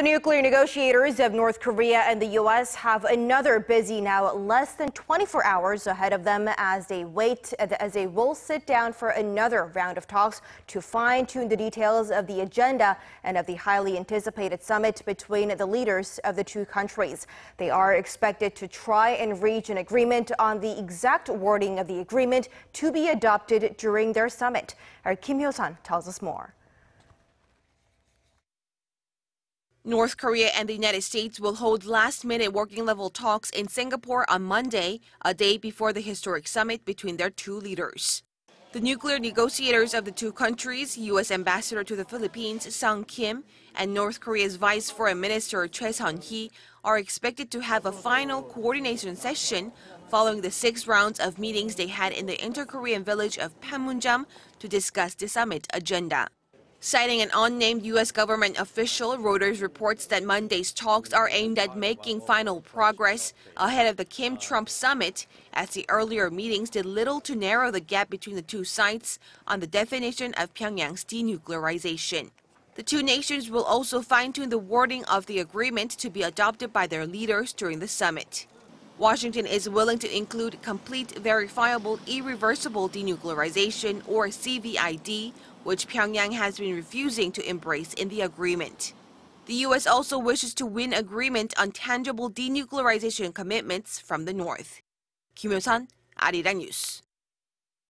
The nuclear negotiators of North Korea and the U.S. have another busy now less than 24 hours ahead of them as they will sit down for another round of talks to fine-tune the details of the agenda and of the highly anticipated summit between the leaders of the two countries. They are expected to try and reach an agreement on the exact wording of the agreement to be adopted during their summit. Our Hyo-sun tells us more. North Korea and the United States will hold last-minute working-level talks in Singapore on Monday, a day before the historic summit between their two leaders. The nuclear negotiators of the two countries, U.S. Ambassador to the Philippines Sung Kim and North Korea's Vice Foreign Minister Choe Son-hui, are expected to have a final coordination session following the 6 rounds of meetings they had in the inter-Korean village of Panmunjom to discuss the summit agenda. Citing an unnamed U.S. government official, Reuters reports that Monday's talks are aimed at making final progress ahead of the Kim-Trump summit, as the earlier meetings did little to narrow the gap between the two sides on the definition of Pyongyang's denuclearization. The two nations will also fine-tune the wording of the agreement to be adopted by their leaders during the summit. Washington is willing to include complete, verifiable, irreversible denuclearization, or CVID, which Pyongyang has been refusing to embrace in the agreement. The U.S. also wishes to win agreement on tangible denuclearization commitments from the North. Hyo-sun, Arirang News.